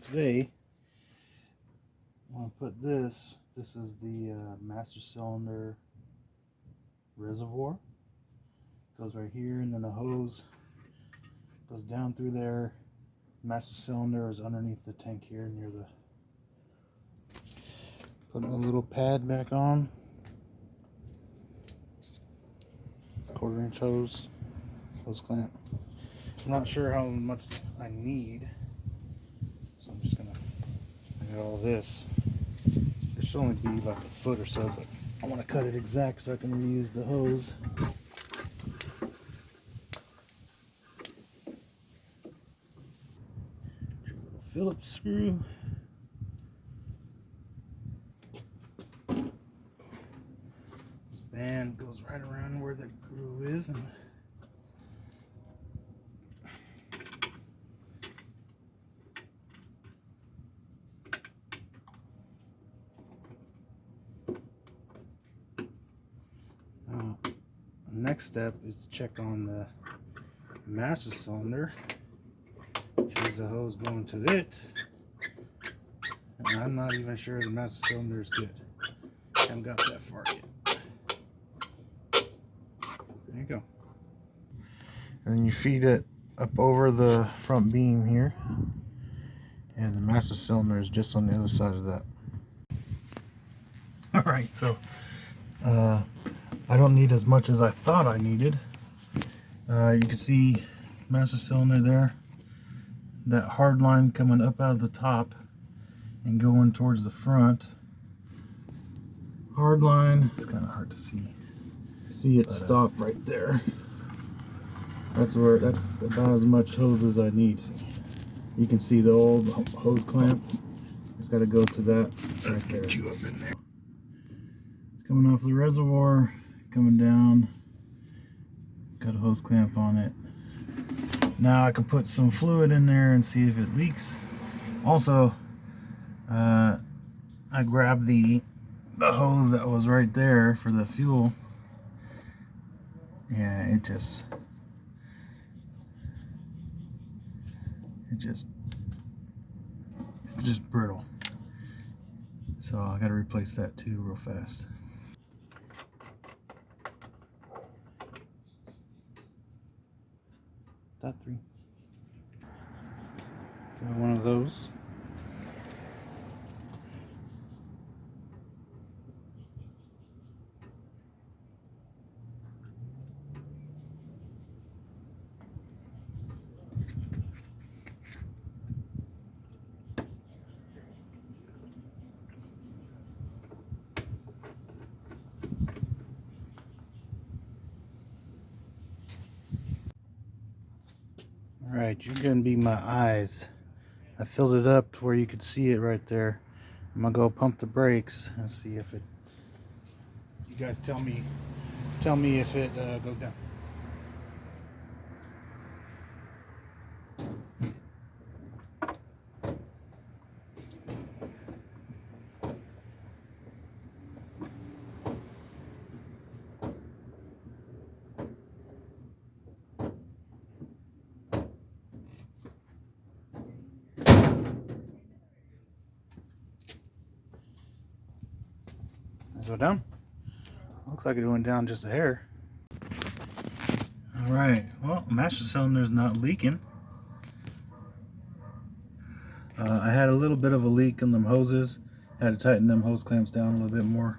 today I want to put this is the master cylinder reservoir. Goes right here, and then the hose goes down through there. Master cylinder is underneath the tank here near the... Putting a little pad back on. 1/4-inch hose clamp. I'm not sure how much I need, so I'm just gonna get all this. It should only be like a foot or so, but I want to cut it exact so I can reuse the hose. Little Phillips screw. This band goes right around where the groove is, and next step is to check on the master cylinder. Choose the hose going to it. And I'm not even sure the master cylinder is good. Haven't got that far yet. There you go. And then you feed it up over the front beam here. And the master cylinder is just on the other side of that. Alright, so I don't need as much as I thought I needed. You can see master cylinder there. That hard line coming up out of the top and going towards the front. Hard line, it's kind of hard to see. See it stop right there. That's about as much hose as I need. So you can see the old hose clamp. It's got to go to that. Let's get you up in there. It's coming off the reservoir, coming down. Got a hose clamp on it. Now I can put some fluid in there and see if it leaks. Also, I grabbed the hose that was right there for the fuel. Yeah, it's just brittle. So I got to replace that too real fast. Dot 3. Got one of those. Alright, you're going to be my eyes. I filled it up to where you could see it right there. I'm going to go pump the brakes and see if it... You guys tell me if it goes down. Go down. Looks like it went down just a hair. All right. Well, master cylinder's not leaking. I had a little bit of a leak in them hoses. Had to tighten them hose clamps down a little bit more.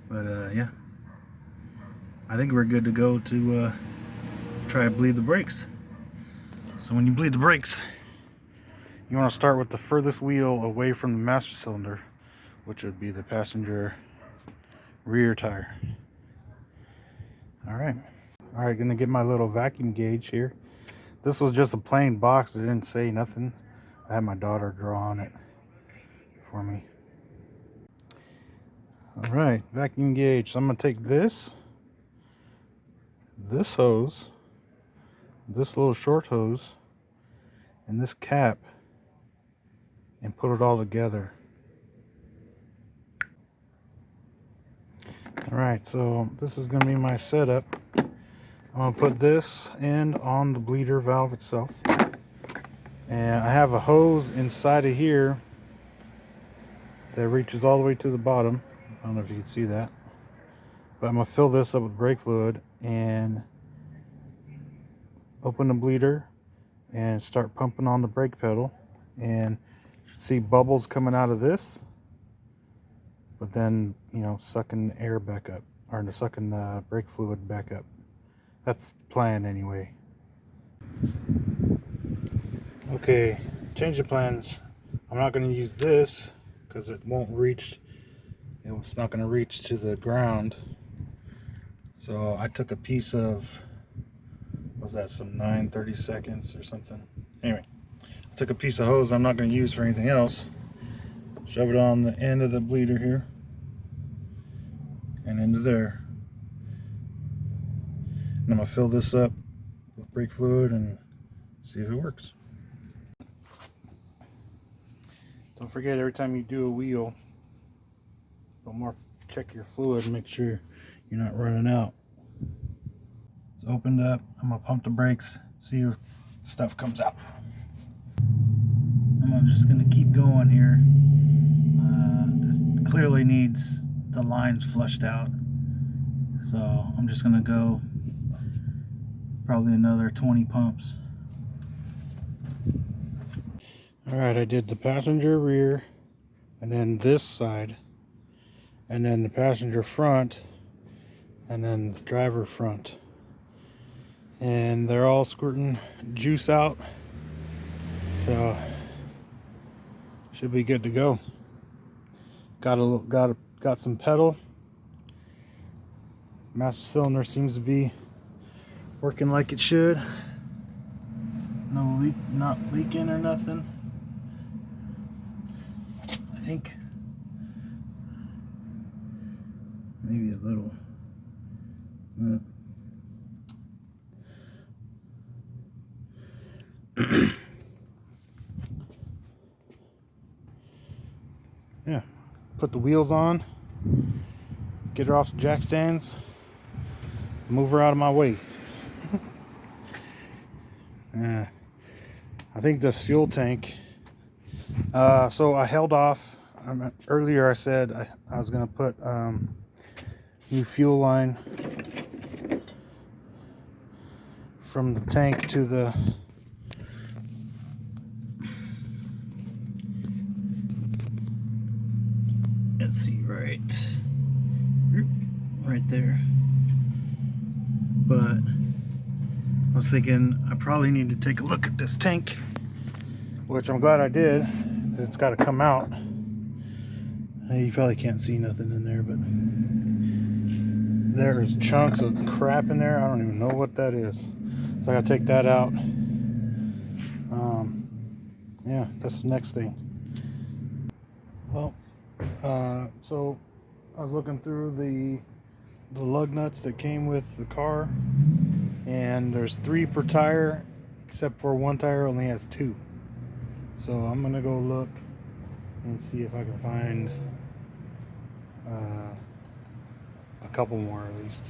But yeah, I think we're good to go to try to bleed the brakes. So when you bleed the brakes, you want to start with the furthest wheel away from the master cylinder, which would be the passenger rear tire. All right, gonna get my little vacuum gauge here. This was just a plain box. It didn't say nothing. I had my daughter draw on it for me. All right, vacuum gauge. So I'm gonna take this hose, this little short hose, and this cap, and put it all together. Alright, so this is going to be my setup. I'm going to put this end on the bleeder valve itself. And I have a hose inside of here that reaches all the way to the bottom. I don't know if you can see that, but I'm gonna fill this up with brake fluid and open the bleeder and start pumping on the brake pedal, and you should see bubbles coming out of this, but then, you know, sucking air back up, or sucking brake fluid back up. That's the plan anyway. Okay, change of plans. I'm not going to use this because it won't reach, it's not going to reach to the ground. So I took a piece of, was that some 9/32 or something? Anyway, I took a piece of hose I'm not going to use for anything else, shove it on the end of the bleeder here and into there. And I'm going to fill this up with brake fluid and see if it works. Don't forget, every time you do a wheel, check your fluid and make sure you're not running out. It's opened up. I'm gonna pump the brakes, see if stuff comes out. I'm just gonna keep going here. This clearly needs the lines flushed out, so I'm just gonna go probably another 20 pumps. Alright, I did the passenger rear, and then this side, and then the passenger front, and then the driver front. And they're all squirting juice out, so should be good to go. Got some pedal. Master cylinder seems to be working like it should. No leak, not leaking or nothing. I think maybe a little. Yeah, put the wheels on, get her off the jack stands, move her out of my way. I think this fuel tank, so I held off. Earlier I said I was going to put new fuel line from the tank to the let's see, right there. But I was thinking I probably need to take a look at this tank, which I'm glad I did. It's got to come out. You probably can't see nothing in there, but there's chunks of crap in there. I don't even know what that is, so I gotta take that out. Yeah, that's the next thing. Well, so I was looking through the lug nuts that came with the car, and there's 3 per tire, except for one tire only has 2. So I'm gonna go look and see if I can find a couple more at least.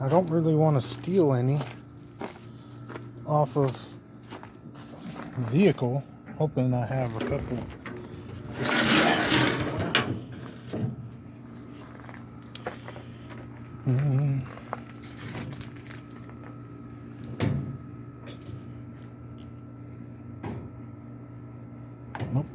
I don't really want to steal any off of the vehicle, hoping I have a couple just stashed. Nope.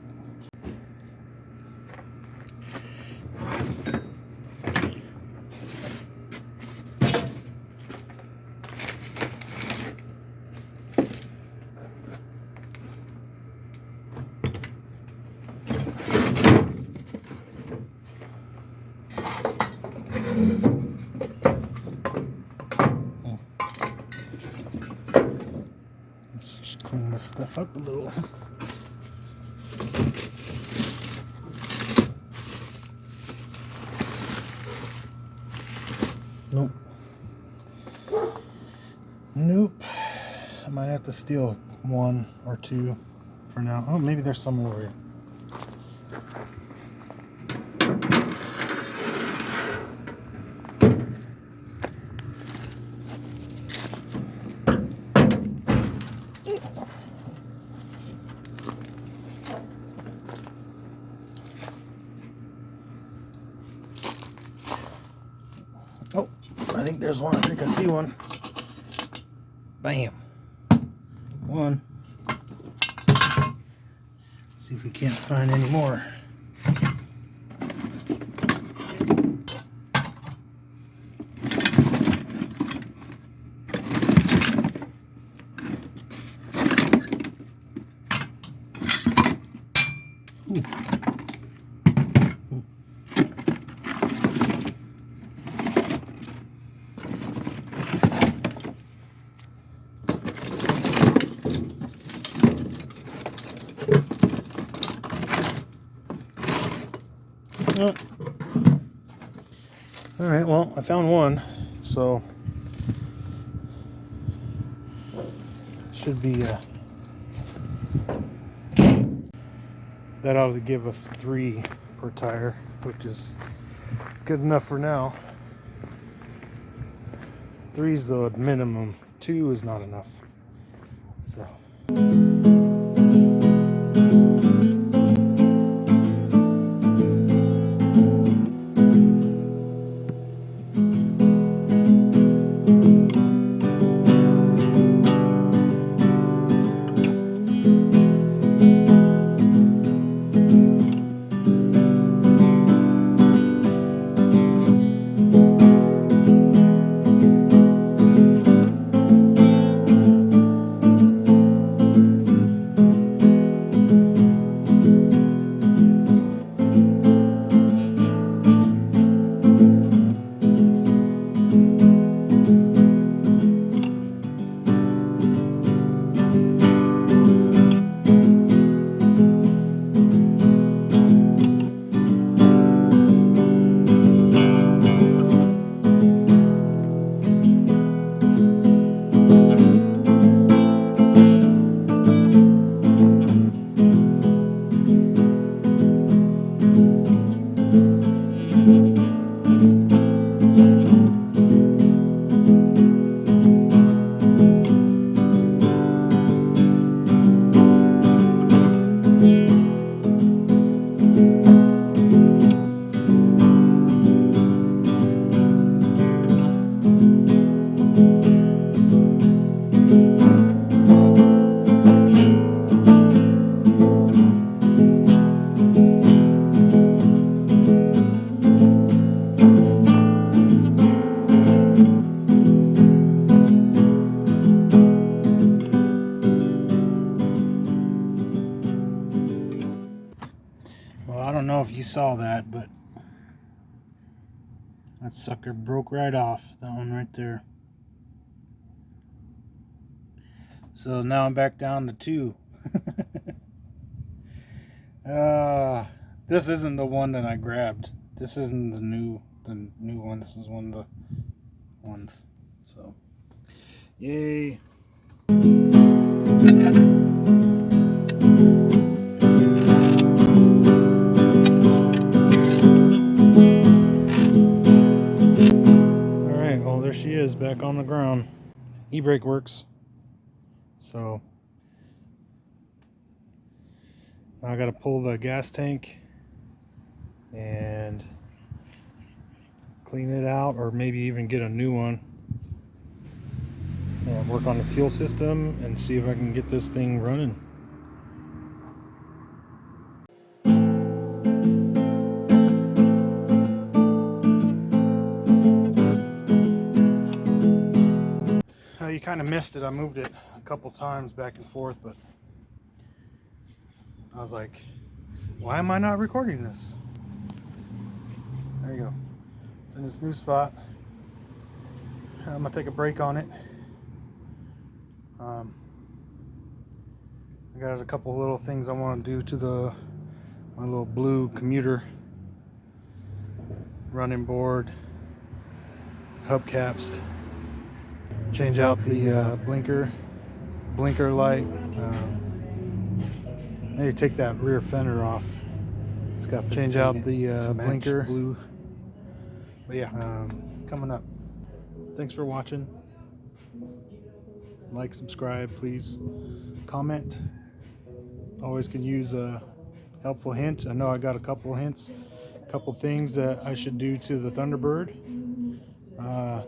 Let's just clean this stuff up a little. Nope. Nope. I might have to steal one or two for now. Oh, maybe there's some over here. Oh, I think there's one. I think I see one. Bam. One. See if we can't find any more. Ooh. All right, well, I found one, so should be that ought to give us 3 per tire, which is good enough for now. 3 is the minimum. 2 is not enough. So. Well, I don't know if you saw that, but that sucker broke right off. That one right there. So now I'm back down to 2. This isn't the one that I grabbed. This isn't the new one. This is one of the ones. So, yay. Alright, well there she is back on the ground. E-brake works. So now I gotta pull the gas tank and clean it out, or maybe even get a new one and work on the fuel system and see if I can get this thing running. You kind of missed it. I moved it a couple times back and forth, but I was like, why am I not recording this? There you go. It's in this new spot. I'm gonna take a break on it. I got a couple little things I want to do to my little blue commuter running board, hubcaps. change out the blinker light. Maybe take that rear fender off. Scuff it, change out the blinker blue. But yeah, coming up. Thanks for watching. Like, subscribe, please. Comment. Always can use a helpful hint. I know I got a couple hints, a couple things that I should do to the Thunderbird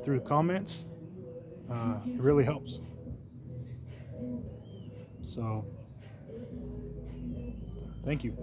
through the comments. It really helps. So, thank you.